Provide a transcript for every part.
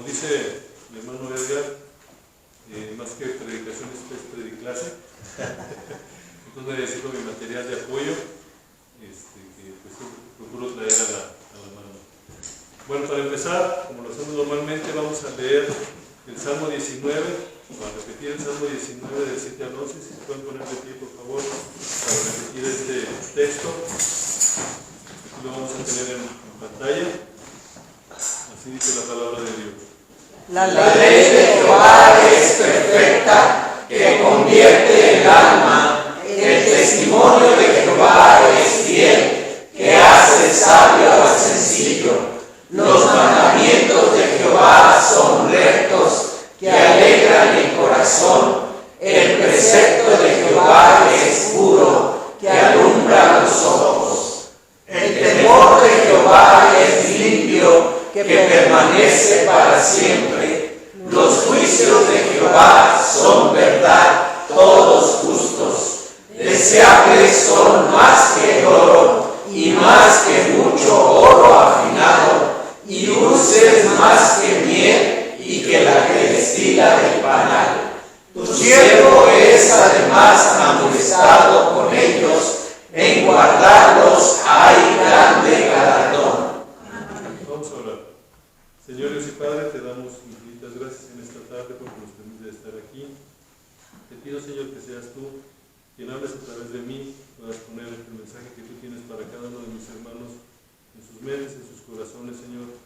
dice mi hermano Edgar, más que predicación es prediclase. Entonces necesito mi material de apoyo, que pues procuro traer a la mano. Bueno, para empezar, como lo hacemos normalmente, vamos a leer el Salmo 19, para repetir el Salmo 19 del 7 al 11, si se pueden poner de pie por favor, para repetir este texto. Aquí lo vamos a tener en pantalla. Así dice la palabra de Dios. La ley de Jehová es perfecta, que convierte el alma. El testimonio de Jehová es fiel, que hace sabio al sencillo. Los mandamientos de Jehová son rectos, que alegran el corazón. El precepto de Jehová es puro, que alumbra los ojos. El temor de Jehová es limpio, que permanece para siempre. Los juicios de Jehová son verdad, todos justos. Deseables son más que el oro, y más que mucho oro afinado, y dulces más que miel, y que la que destila del panal. Tu siervo es además amonestado con ellos, en guardarlos hay grande galardón. Vamos a orar. Señor Dios y Padre, te damos infinitas gracias en esta tarde porque nos permite estar aquí. Te pido, Señor, que seas tú quien hables a través de mí, puedas poner el mensaje que tú tienes para cada uno de mis hermanos en sus mentes, en sus corazones, Señor,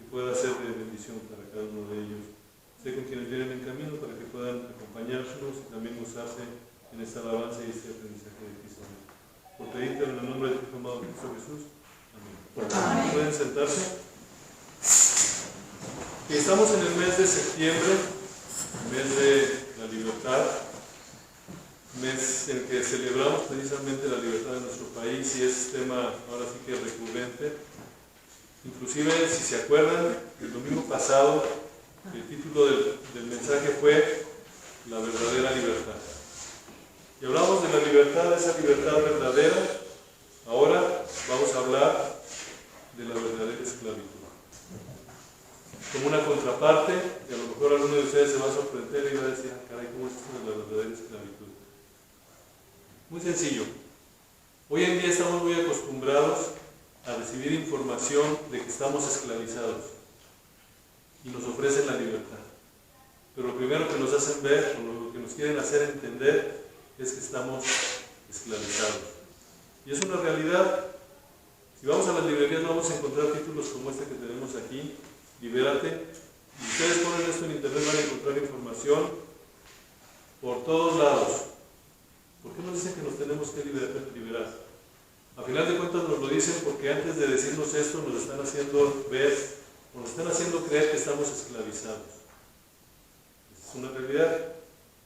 que pueda ser de bendición para cada uno de ellos. Sé con quienes vienen en camino para que puedan acompañarnos y también gozarse en esta alabanza y este aprendizaje de ti, Señor. Por pedírtelo en el nombre de tu amado Cristo Jesús. Amén. Amén. ¿Pueden sentarse? Estamos en el mes de septiembre, mes de la libertad, mes en que celebramos precisamente la libertad de nuestro país y es tema ahora sí que recurrente. Inclusive, si se acuerdan, el domingo pasado el título del mensaje fue La verdadera libertad. Y hablamos de la libertad, de esa libertad verdadera. Ahora vamos a hablar de la verdadera esclavitud. Como una contraparte, y a lo mejor alguno de ustedes se va a sorprender y va a decir, caray, ¿cómo es esto de la verdadera esclavitud? Muy sencillo. Hoy en día estamos muy acostumbrados a recibir información de que estamos esclavizados y nos ofrecen la libertad. Pero lo primero que nos hacen ver, o lo que nos quieren hacer entender, es que estamos esclavizados. Y es una realidad. Si vamos a las librerías vamos a encontrar títulos como este que tenemos aquí, Libérate. Y ustedes ponen esto en internet, van a encontrar información por todos lados. ¿Por qué nos dicen que nos tenemos que liberar? A final de cuentas nos lo dicen porque antes de decirnos esto nos están haciendo ver, o nos están haciendo creer que estamos esclavizados. Es una realidad.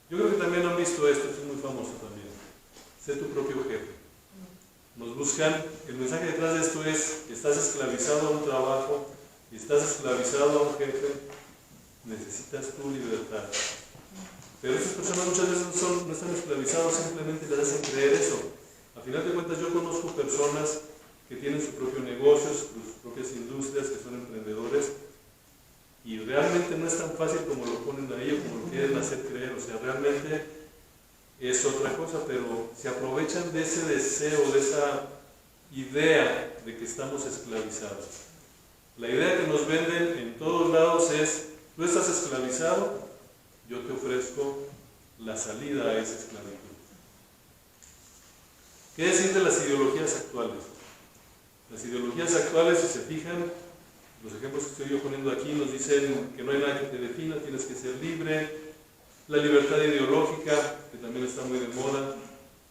Yo creo que también han visto esto es muy famoso también. Sé tu propio jefe. Nos buscan, el mensaje detrás de esto es que estás esclavizado a un trabajo, y estás esclavizado a un jefe, necesitas tu libertad. Pero esas personas muchas veces no están esclavizados, simplemente les hacen creer eso. A final de cuentas yo conozco personas que tienen su propio negocio, sus propias industrias, que son emprendedores, y realmente no es tan fácil como lo ponen ahí o como lo quieren hacer creer. O sea, realmente es otra cosa, pero se aprovechan de ese deseo, de esa idea de que estamos esclavizados. La idea que nos venden en todos lados es, tú estás esclavizado, yo te ofrezco la salida a esa esclavitud. ¿Qué decir de las ideologías actuales? Las ideologías actuales, si se fijan, los ejemplos que estoy yo poniendo aquí nos dicen que no hay nada que te defina, tienes que ser libre. La libertad ideológica, que también está muy de moda.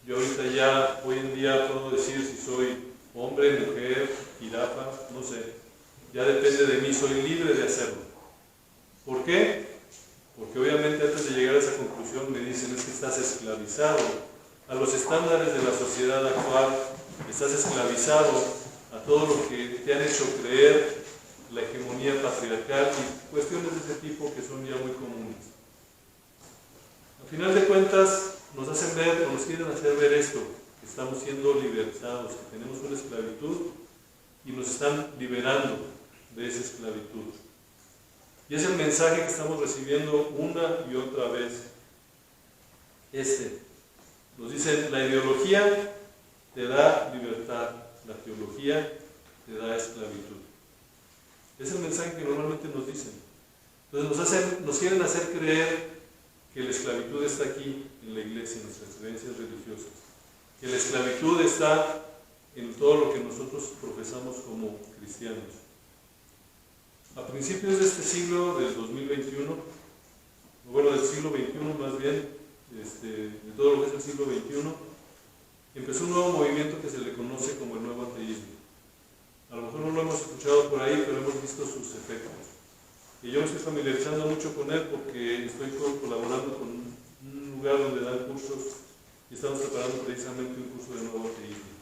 Yo ahorita ya, hoy en día puedo decir si soy hombre, mujer, jirafa, no sé. Ya depende de mí, soy libre de hacerlo. ¿Por qué? Porque obviamente antes de llegar a esa conclusión me dicen es que estás esclavizado a los estándares de la sociedad actual, estás esclavizado a todo lo que te han hecho creer, la hegemonía patriarcal y cuestiones de ese tipo que son ya muy comunes. Al final de cuentas nos hacen ver o nos quieren hacer ver esto, que estamos siendo libertados, que tenemos una esclavitud y nos están liberando de esa esclavitud. Y es el mensaje que estamos recibiendo una y otra vez. Nos dicen, la ideología te da libertad, la teología te da esclavitud. Es el mensaje que normalmente nos dicen. Entonces nos quieren hacer creer que la esclavitud está aquí en la iglesia, en nuestras creencias religiosas. Que la esclavitud está en todo lo que nosotros profesamos como cristianos. A principios de este siglo, del 2021, bueno, del siglo XXI más bien, de todo lo que es el siglo XXI, empezó un nuevo movimiento que se le conoce como el nuevo ateísmo. A lo mejor no lo hemos escuchado por ahí, pero hemos visto sus efectos. Y yo me estoy familiarizando mucho con él porque estoy colaborando con un lugar donde dan cursos y estamos preparando precisamente un curso de nuevo ateísmo.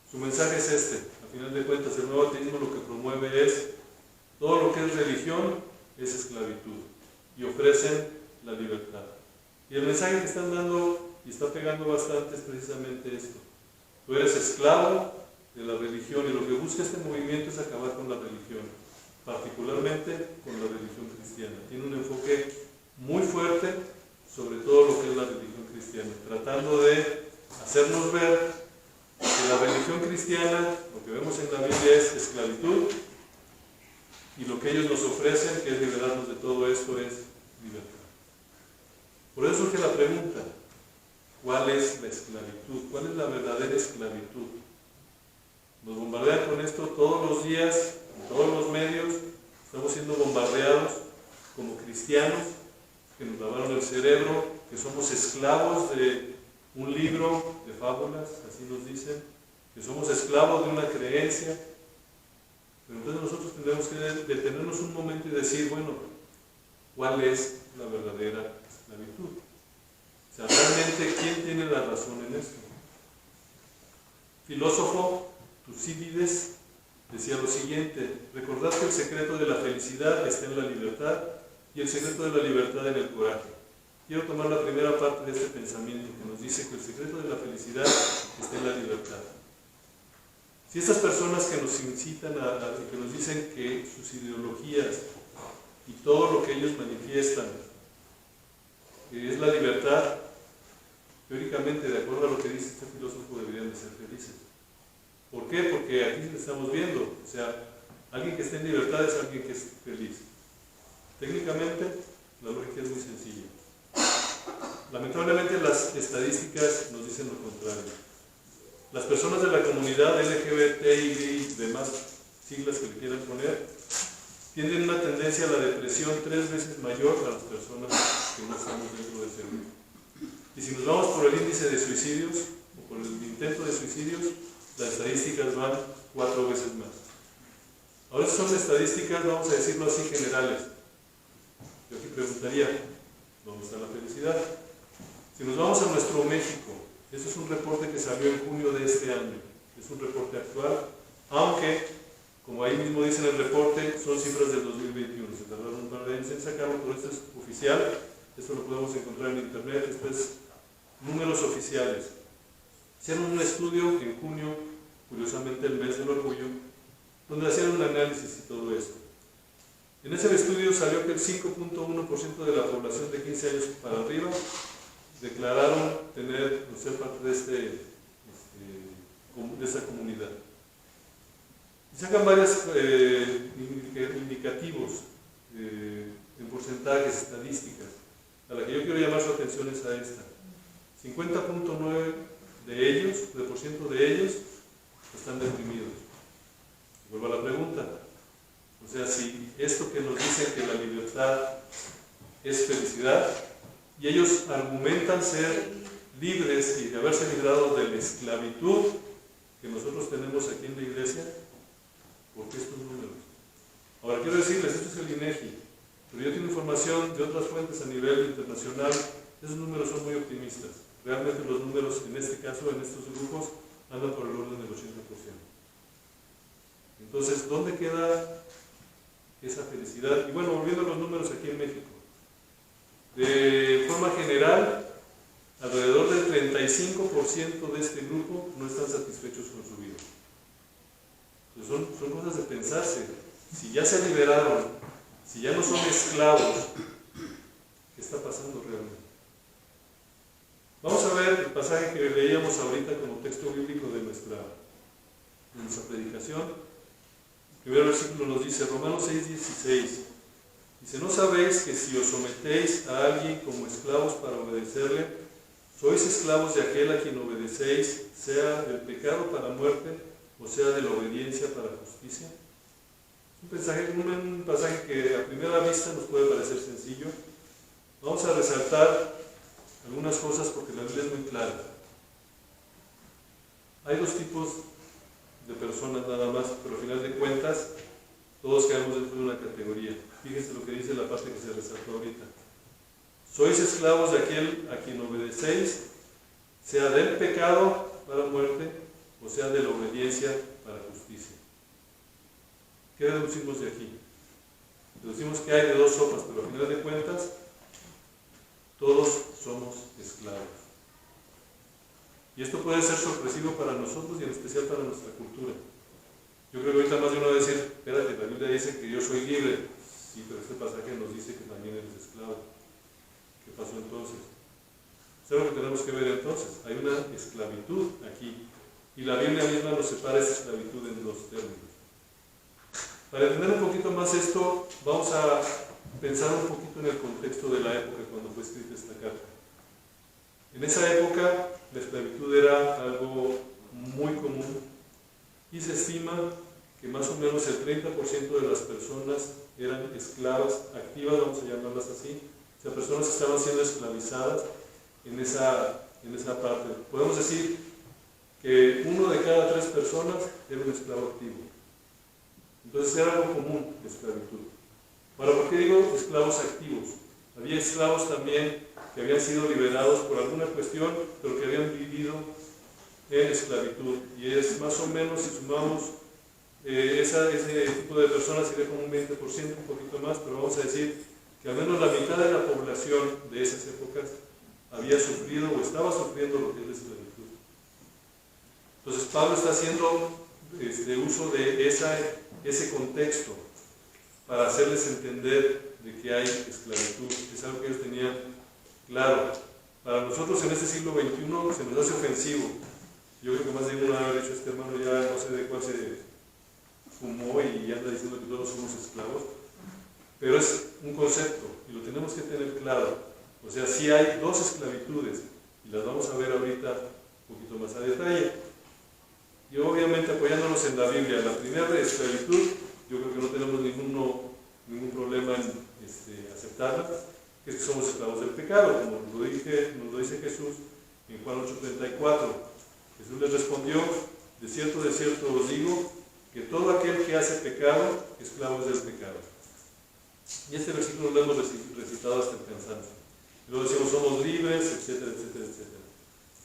Su mensaje es a final de cuentas, el nuevo ateísmo lo que promueve es todo lo que es religión es esclavitud y ofrecen la libertad. Y el mensaje que están dando y está pegando bastante es precisamente esto. Tú eres esclavo de la religión y lo que busca este movimiento es acabar con la religión, particularmente con la religión cristiana. Tiene un enfoque muy fuerte sobre todo lo que es la religión cristiana, tratando de hacernos ver que la religión cristiana, lo que vemos en la Biblia es esclavitud, y lo que ellos nos ofrecen, que es liberarnos de todo esto, es libertad. Por eso surge la pregunta, ¿cuál es la esclavitud? ¿Cuál es la verdadera esclavitud? Nos bombardean con esto todos los días, en todos los medios, estamos siendo bombardeados como cristianos, que nos lavaron el cerebro, que somos esclavos de un libro de fábulas, así nos dicen, que somos esclavos de una creencia. Pero entonces nosotros tendremos que detenernos un momento y decir, bueno, ¿cuál es la verdadera esclavitud? O sea, realmente, ¿quién tiene la razón en esto? Filósofo Tucídides decía lo siguiente: recordad que el secreto de la felicidad está en la libertad y el secreto de la libertad en el coraje. Quiero tomar la primera parte de este pensamiento que nos dice que el secreto de la felicidad está en la libertad. Si estas personas que nos incitan que nos dicen que sus ideologías y todo lo que ellos manifiestan es la libertad, teóricamente, de acuerdo a lo que dice este filósofo, deberían de ser felices. ¿Por qué? Porque aquí lo estamos viendo. O sea, alguien que esté en libertad es alguien que es feliz. Técnicamente, la lógica es muy sencilla. Lamentablemente, las estadísticas nos dicen lo contrario. Las personas de la comunidad LGBTI y demás siglas que le quieran poner, tienen una tendencia a la depresión 3 veces mayor a las personas que no estamos dentro de ese grupo. Y si nos vamos por el índice de suicidios, o por el intento de suicidios, las estadísticas van 4 veces más. Ahora son estadísticas, vamos a decirlo así, generales. Yo aquí preguntaría, ¿dónde está la felicidad? Si nos vamos a nuestro México, eso es un reporte que salió en junio de este año, es un reporte actual, aunque, como ahí mismo dice en el reporte, son cifras del 2021, se tardaron un par de años en sacarlo, pero esto es oficial, esto lo podemos encontrar en internet, esto es números oficiales. Hicieron un estudio en junio, curiosamente el mes del orgullo, donde hacían un análisis y todo esto. En ese estudio salió que el 5.1% de la población de 15 años para arriba declararon ser parte de esta comunidad. Y sacan varios indicativos en porcentajes, estadísticas. A la que yo quiero llamar su atención es a esta. 50.9% de ellos están deprimidos. Vuelvo a la pregunta. O sea, si esto que nos dicen que la libertad es felicidad, y ellos argumentan ser libres y de haberse librado de la esclavitud que nosotros tenemos aquí en la iglesia, ¿por qué estos números? Ahora quiero decirles, esto es el INEGI, pero yo tengo información de otras fuentes a nivel internacional, esos números son muy optimistas. Realmente los números, en este caso, en estos grupos, andan por el orden del 80%. Entonces, ¿dónde queda esa felicidad? Y bueno, volviendo a los números aquí en México. De forma general, alrededor del 35% de este grupo no están satisfechos con su vida. Entonces son cosas de pensarse. Si ya se liberaron Si ya no son esclavos, ¿qué está pasando realmente? Vamos a ver el pasaje que leíamos ahorita como texto bíblico de nuestra predicación. El primer versículo nos dice, Romanos 6:16, dice, ¿no sabéis que si os sometéis a alguien como esclavos para obedecerle, sois esclavos de aquel a quien obedecéis, sea del pecado para muerte o sea de la obediencia para justicia? Un pasaje que a primera vista nos puede parecer sencillo. Vamos a resaltar algunas cosas porque la Biblia es muy clara. Hay dos tipos de personas nada más, pero al final de cuentas todos caemos dentro de una categoría. Fíjense lo que dice la parte que se resaltó ahorita. Sois esclavos de aquel a quien obedecéis, sea del pecado para muerte o sea de la obediencia para justicia. ¿Qué deducimos de aquí? Deducimos que hay de dos sopas, pero al final de cuentas todos somos esclavos. Y esto puede ser sorpresivo para nosotros y en especial para nuestra cultura. Yo creo que ahorita más de uno va a decir, espérate, la Biblia dice que yo soy libre. Sí, pero este pasaje nos dice que también eres esclavo. ¿Qué pasó entonces? ¿Sabes lo que tenemos que ver entonces? Hay una esclavitud aquí. Y la Biblia misma nos separa esa esclavitud en dos términos. Para entender un poquito más esto, vamos a pensar un poquito en el contexto de la época cuando fue escrita esta carta. En esa época, la esclavitud era algo muy común y se estima que más o menos el 30% de las personas eran esclavas activas, vamos a llamarlas así, o sea, personas que estaban siendo esclavizadas en esa parte. Podemos decir que 1 de cada 3 personas era un esclavo activo. Entonces era algo común la esclavitud. Ahora, ¿por qué digo esclavos activos? Había esclavos también que habían sido liberados por alguna cuestión, pero que habían vivido en esclavitud. Y es más o menos, si sumamos ese tipo de personas, sería como un 20%, un poquito más, pero vamos a decir que al menos la mitad de la población de esas épocas había sufrido o estaba sufriendo lo que es la esclavitud. Entonces Pablo está haciendo uso de ese contexto para hacerles entender de que hay esclavitud. Es algo que ellos tenían claro. Para nosotros en este siglo XXI se nos hace ofensivo. Yo creo que más de uno haber dicho, este hermano ya no sé de cuál se fumó y anda diciendo que todos somos esclavos. Pero es un concepto y lo tenemos que tener claro. O sea, sí hay dos esclavitudes y las vamos a ver ahorita un poquito más a detalle. Y obviamente apoyándonos en la Biblia, la primera de esclavitud, yo creo que no tenemos ningún problema en aceptarla, que es que somos esclavos del pecado, como nos lo dice Jesús en Juan 8:34. Jesús les respondió, de cierto os digo, que todo aquel que hace pecado, esclavo es del pecado. Y este versículo lo hemos recitado hasta el cansancio. Luego decimos, somos libres, etcétera, etcétera, etcétera.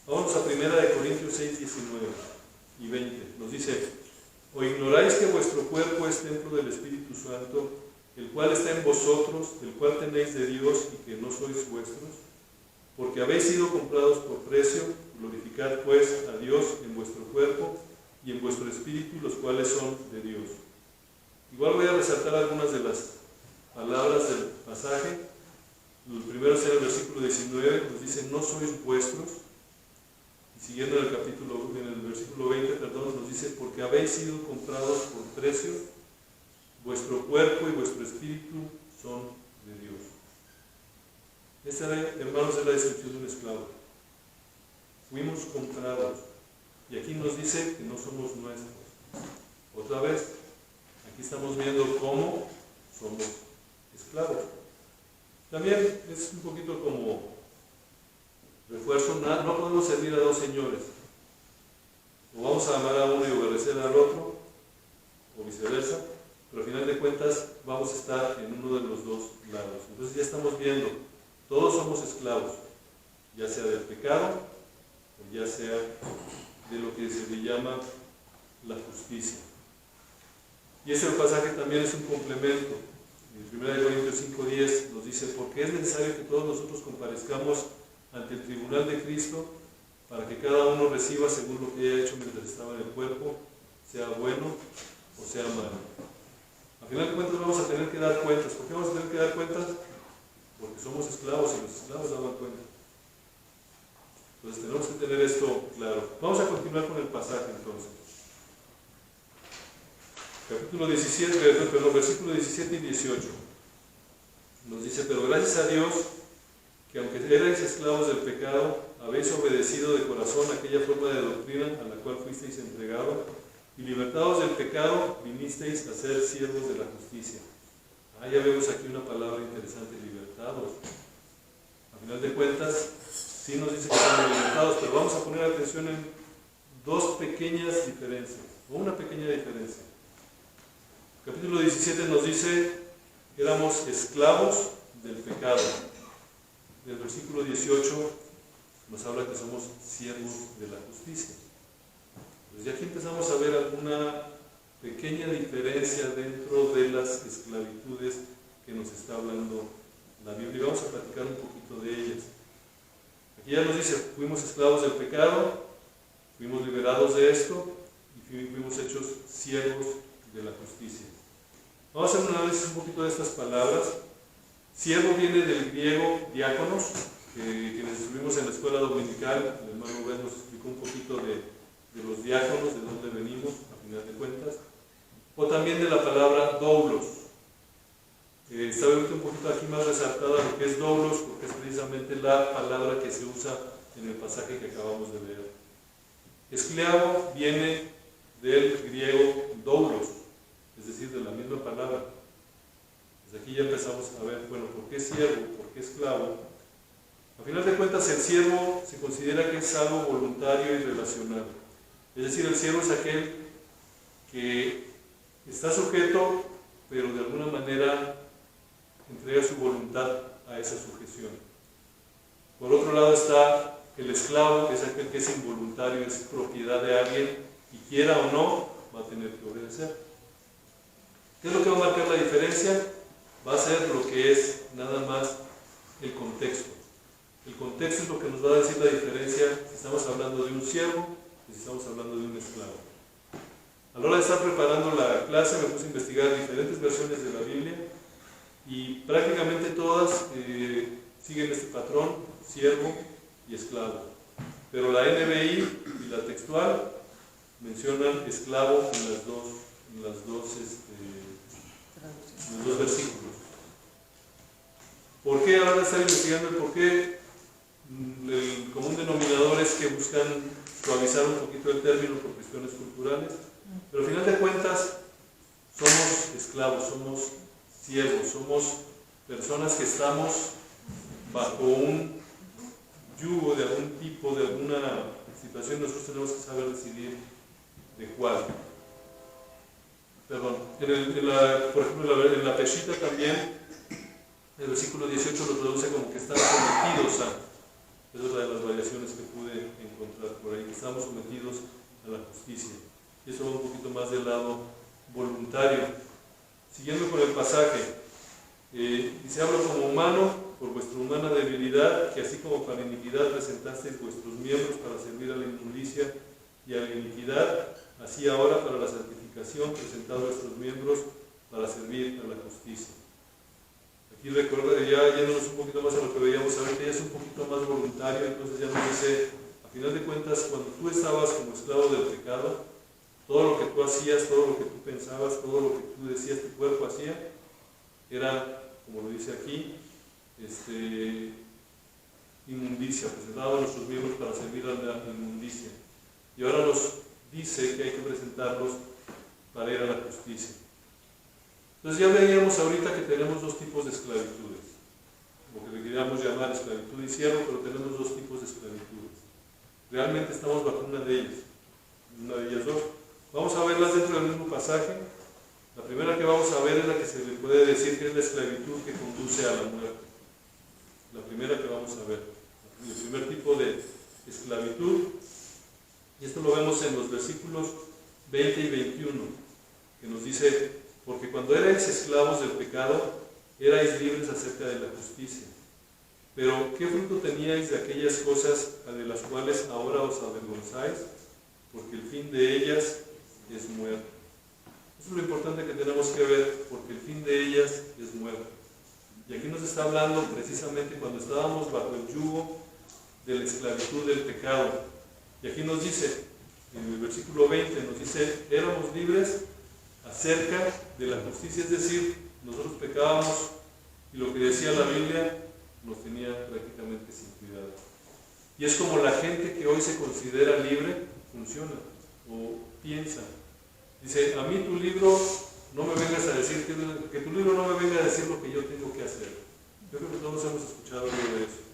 Vamos a 1 Corintios 6, 19 y 20. Nos dice, ¿o ignoráis que vuestro cuerpo es templo del Espíritu Santo, el cual está en vosotros, el cual tenéis de Dios y que no sois vuestros? Porque habéis sido comprados por precio, glorificad pues a Dios en vuestro cuerpo y en vuestro espíritu, los cuales son de Dios. Igual voy a resaltar algunas de las palabras del pasaje. El primero es el versículo 19, nos dice, no sois vuestros. Y siguiendo en el versículo 20, nos dice, porque habéis sido comprados por precio, vuestro cuerpo y vuestro espíritu son de Dios. Esta, hermanos, es la descripción de un esclavo. Fuimos comprados. Y aquí nos dice que no somos nuestros. Otra vez, aquí estamos viendo cómo somos esclavos. También es un poquito como refuerzo, no podemos servir a dos señores. O vamos a amar a uno y obedecer al otro, o viceversa, pero al final de cuentas vamos a estar en uno de los dos lados. Entonces ya estamos viendo, todos somos esclavos, ya sea del pecado, o ya sea de lo que se le llama la justicia. Y ese pasaje también es un complemento. En 1 Corintios 5:10 nos dice, porque es necesario que todos nosotros comparezcamos ante el tribunal de Cristo para que cada uno reciba según lo que haya hecho mientras estaba en el cuerpo, sea bueno o sea malo. A Al final de cuentas vamos a tener que dar cuentas. ¿Por qué vamos a tener que dar cuentas? Porque somos esclavos y los esclavos daban cuenta. Entonces tenemos que tener esto claro. Vamos a continuar con el pasaje entonces. Capítulo 17, versículo 17 y 18. Nos dice, pero gracias a Dios, que aunque erais esclavos del pecado, habéis obedecido de corazón aquella forma de doctrina a la cual fuisteis entregados, y libertados del pecado, vinisteis a ser siervos de la justicia. Ya vemos aquí una palabra interesante, libertados. A final de cuentas, sí nos dice que estamos libertados, pero vamos a poner atención en dos pequeñas diferencias, o una pequeña diferencia. Capítulo 17 nos dice que éramos esclavos del pecado. Del versículo 18 nos habla que somos siervos de la justicia. Pues ya aquí empezamos a ver alguna pequeña diferencia dentro de las esclavitudes que nos está hablando la Biblia. Vamos a platicar un poquito de ellas. Aquí ya nos dice, fuimos esclavos del pecado, fuimos liberados de esto y fuimos hechos siervos de la justicia. Vamos a hacer un análisis un poquito de estas palabras. Siervo viene del griego diáconos, que les estuvimos en la escuela dominical. El hermano Rubén nos explicó un poquito de los diáconos, de dónde venimos, a final de cuentas. O también de la palabra doulos. Está ahorita un poquito aquí más resaltada lo que es doulos, porque es precisamente la palabra que se usa en el pasaje que acabamos de leer. Esclavo viene del griego doulos, es decir, de la misma palabra. Desde aquí ya empezamos a ver, bueno, ¿por qué siervo? ¿Por qué esclavo? A final de cuentas, el siervo se considera que es algo voluntario y relacional. Es decir, el siervo es aquel que está sujeto, pero de alguna manera entrega su voluntad a esa sujeción. Por otro lado está el esclavo, que es aquel que es involuntario, es propiedad de alguien y quiera o no, va a tener que obedecer. ¿Qué es lo que va a marcar la diferencia? Va a ser lo que es nada más el contexto. El contexto es lo que nos va a decir la diferencia si estamos hablando de un siervo y si estamos hablando de un esclavo. A la hora de estar preparando la clase me puse a investigar diferentes versiones de la Biblia y prácticamente todas siguen este patrón, siervo y esclavo. Pero la NBI y la textual mencionan esclavo en los dos versículos. ¿Por qué? A la hora de estar investigando el por qué, el común denominador es que buscan suavizar un poquito el término por cuestiones culturales, pero al final de cuentas somos esclavos, somos siervos, somos personas que estamos bajo un yugo de algún tipo, de alguna situación. Nosotros tenemos que saber decidir de cuál. Perdón, por ejemplo en la Peshita también el versículo 18 lo traduce como que están sometidos a. Es otra de las variaciones que pude encontrar por ahí, que estamos sometidos a la justicia. Y eso va un poquito más del lado voluntario. Siguiendo con el pasaje, dice, hablo como humano por vuestra humana debilidad, que así como para iniquidad presentasteis vuestros miembros para servir a la inmundicia y a la iniquidad, así ahora para la santificación presentad vuestros miembros para servir a la justicia. Aquí recuerda, ya yéndonos un poquito más a lo que veíamos ahorita, ya es un poquito más voluntario, entonces ya nos dice, a final de cuentas, cuando tú estabas como esclavo del pecado, todo lo que tú hacías, todo lo que tú pensabas, todo lo que tú decías tu cuerpo hacía, era, como lo dice aquí, inmundicia, presentaba a nuestros miembros para servir a la inmundicia. Y ahora nos dice que hay que presentarlos para ir a la justicia. Entonces ya veíamos ahorita que tenemos dos tipos de esclavitudes, lo que le queríamos llamar esclavitud y siervo, pero tenemos dos tipos de esclavitudes. Realmente estamos bajo una de ellas dos. Vamos a verlas dentro del mismo pasaje. La primera que vamos a ver es la que se le puede decir que es la esclavitud que conduce a la muerte. La primera que vamos a ver, el primer tipo de esclavitud, y esto lo vemos en los versículos 20 y 21, que nos dice, porque cuando erais esclavos del pecado, erais libres acerca de la justicia. Pero, ¿qué fruto teníais de aquellas cosas de las cuales ahora os avergonzáis? Porque el fin de ellas es muerte. Eso es lo importante que tenemos que ver, porque el fin de ellas es muerte. Y aquí nos está hablando precisamente cuando estábamos bajo el yugo de la esclavitud del pecado. Y aquí nos dice, en el versículo 20, nos dice, éramos libres acerca de la justicia, es decir, nosotros pecábamos y lo que decía la Biblia nos tenía prácticamente sin cuidado. Y es como la gente que hoy se considera libre funciona o piensa. Dice, a mí tu libro no me vengas a decir, que tu libro no me venga a decir lo que yo tengo que hacer. Yo creo que todos hemos escuchado algo de eso.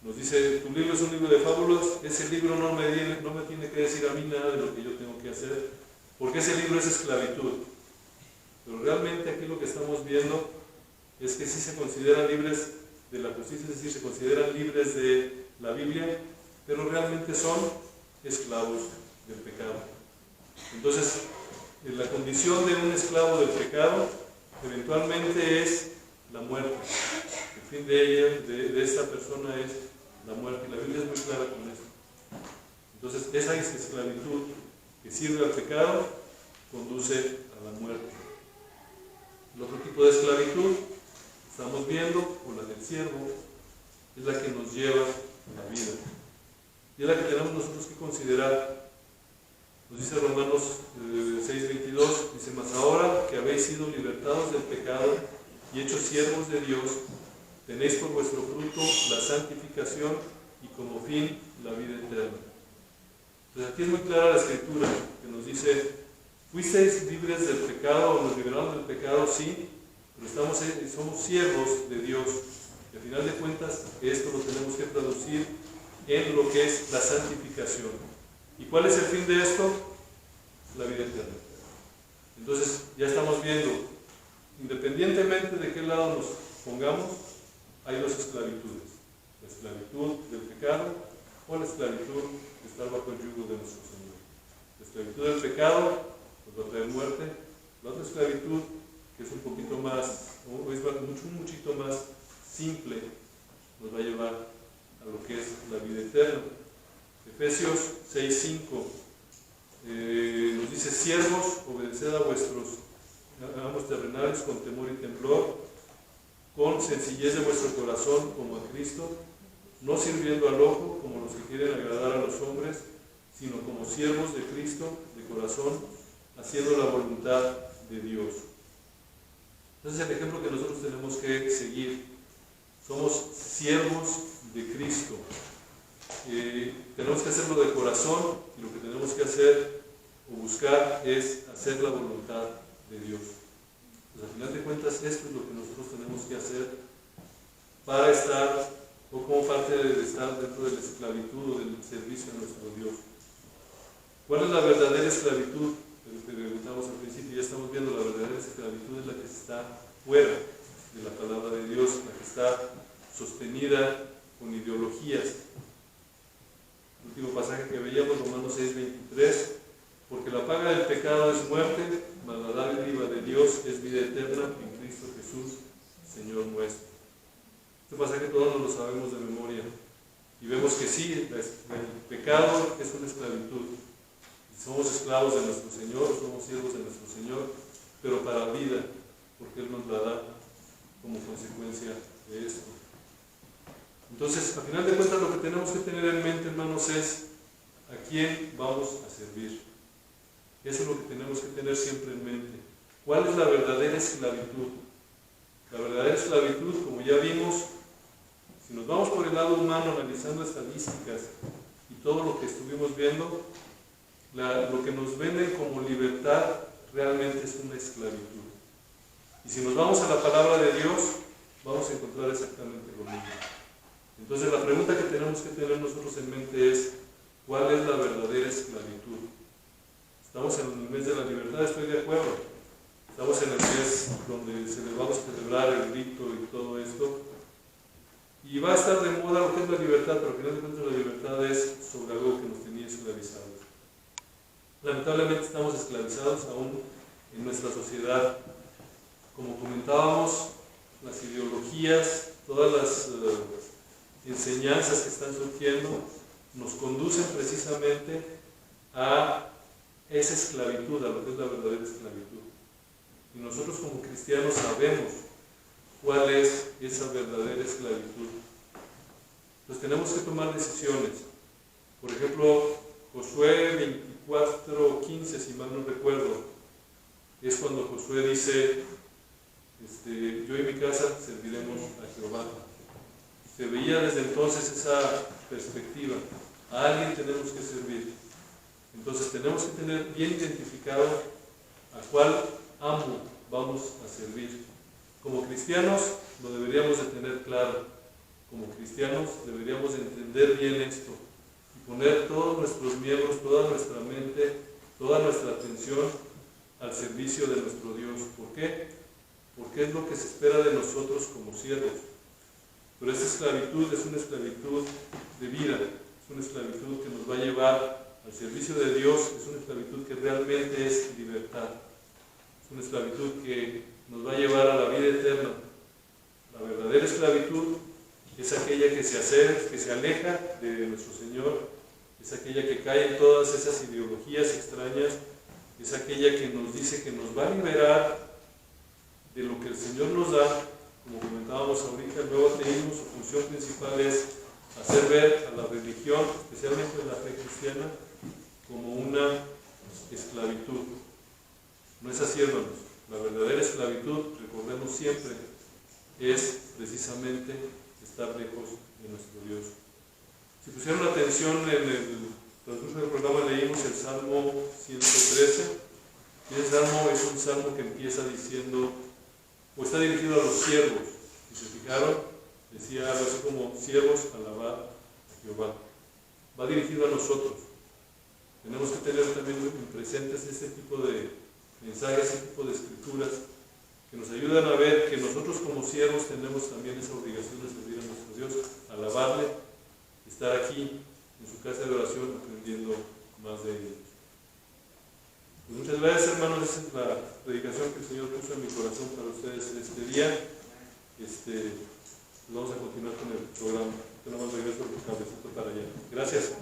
Nos dice, tu libro es un libro de fábulas, ese libro no me tiene que decir a mí nada de lo que yo tengo que hacer, porque ese libro es esclavitud. Pero realmente aquí lo que estamos viendo es que sí se consideran libres de la justicia, es decir, se consideran libres de la Biblia, pero realmente son esclavos del pecado. Entonces, la condición de un esclavo del pecado eventualmente es la muerte. El fin de esta persona es la muerte, y la Biblia es muy clara con eso. Entonces, esa esclavitud que sirve al pecado conduce a la muerte. El otro tipo de esclavitud, estamos viendo, o la del siervo, es la que nos lleva a la vida. Y es la que tenemos nosotros que considerar. Nos dice Romanos 6:22, dice, mas ahora que habéis sido libertados del pecado y hechos siervos de Dios, tenéis por vuestro fruto la santificación y como fin la vida eterna. Entonces aquí es muy clara la escritura que nos dice, fuisteis libres del pecado, o nos liberaron del pecado, sí, pero somos siervos de Dios. Y al final de cuentas, esto lo tenemos que traducir en lo que es la santificación. ¿Y cuál es el fin de esto? La vida eterna. Entonces, ya estamos viendo, independientemente de qué lado nos pongamos, hay dos esclavitudes. La esclavitud del pecado o la esclavitud de estar bajo el yugo de nuestro Señor. La esclavitud del pecado nos va a traer muerte. La otra esclavitud, que es un poquito más, o es muchito más simple, nos va a llevar a lo que es la vida eterna. Efesios 6:5 nos dice, siervos, obedeced a vuestros amos terrenales con temor y temblor, con sencillez de vuestro corazón como a Cristo, no sirviendo al ojo como los que quieren agradar a los hombres, sino como siervos de Cristo de corazón, haciendo la voluntad de Dios. Entonces el ejemplo que nosotros tenemos que seguir, somos siervos de Cristo. Tenemos que hacerlo de corazón, y lo que tenemos que hacer o buscar es hacer la voluntad de Dios. Pues al final de cuentas esto es lo que nosotros tenemos que hacer para estar, o como parte de estar dentro de la esclavitud o del servicio a nuestro Dios. ¿Cuál es la verdadera esclavitud? Lo que preguntamos al principio, ya estamos viendo, la verdadera esclavitud es la que está fuera de la palabra de Dios, la que está sostenida con ideologías. El último pasaje que veíamos, Romanos 6:23, porque la paga del pecado es muerte, mas la dádiva de Dios es vida eterna en Cristo Jesús, Señor nuestro. Este pasaje todos nos lo sabemos de memoria y vemos que sí, el pecado es una esclavitud. Somos esclavos de nuestro Señor, somos siervos de nuestro Señor, pero para vida, porque Él nos la da como consecuencia de esto. Entonces, al final de cuentas, lo que tenemos que tener en mente, hermanos, es a quién vamos a servir. Eso es lo que tenemos que tener siempre en mente. ¿Cuál es la verdadera esclavitud? La verdadera esclavitud, como ya vimos, si nos vamos por el lado humano analizando estadísticas y todo lo que estuvimos viendo, lo que nos venden como libertad realmente es una esclavitud. Y si nos vamos a la palabra de Dios, vamos a encontrar exactamente lo mismo. Entonces la pregunta que tenemos que tener nosotros en mente es, ¿cuál es la verdadera esclavitud? Estamos en el mes de la libertad, estoy de acuerdo. Estamos en el mes donde vamos a celebrar el rito y todo esto. Y va a estar de moda lo que es la libertad, pero al final de cuentas la libertad es sobre algo que nos tenía esclavizados. Lamentablemente estamos esclavizados aún en nuestra sociedad. Como comentábamos, las ideologías, todas las enseñanzas que están surgiendo nos conducen precisamente a esa esclavitud, a lo que es la verdadera esclavitud. Y nosotros como cristianos sabemos cuál es esa verdadera esclavitud. Entonces tenemos que tomar decisiones. Por ejemplo, Josué 24:15, si mal no recuerdo, es cuando Josué dice, yo y mi casa serviremos a Jehová. Se veía desde entonces esa perspectiva. A alguien tenemos que servir. Entonces tenemos que tener bien identificado a cuál amo vamos a servir. Como cristianos lo deberíamos de tener claro. Como cristianos deberíamos de entender bien esto y poner todos nuestros miembros, toda nuestra mente, toda nuestra atención al servicio de nuestro Dios. ¿Por qué? Porque es lo que se espera de nosotros como siervos. Pero esta esclavitud es una esclavitud de vida, es una esclavitud que nos va a llevar al servicio de Dios, es una esclavitud que realmente es libertad, es una esclavitud que nos va a llevar a la vida eterna. La verdadera esclavitud es aquella que se aleja de nuestro Señor, es aquella que cae en todas esas ideologías extrañas, es aquella que nos dice que nos va a liberar de lo que el Señor nos da. Como comentábamos ahorita, el nuevo ateísmo, su función principal es hacer ver a la religión, especialmente la fe cristiana, como una esclavitud. No es así, hermanos. La verdadera esclavitud, recordemos siempre, es precisamente estar lejos de nuestro Dios. Si pusieron atención, en el transcurso del programa leímos el Salmo 113, y el Salmo es un salmo que empieza diciendo, o está dirigido a los siervos. Si se fijaron, decía algo así como, siervos, alabad a Jehová. Va dirigido a nosotros. Tenemos que tener también presentes este tipo de mensajes, este tipo de escrituras, que nos ayudan a ver que nosotros como siervos tenemos también esa obligación de servir a nuestro Dios, alabarle, estar aquí en su casa de oración aprendiendo más de Él. Pues muchas gracias, hermanos. Esa es la predicación que el Señor puso en mi corazón para ustedes este día. Vamos a continuar con el programa. Yo nomás regreso el cabecito para allá. Gracias.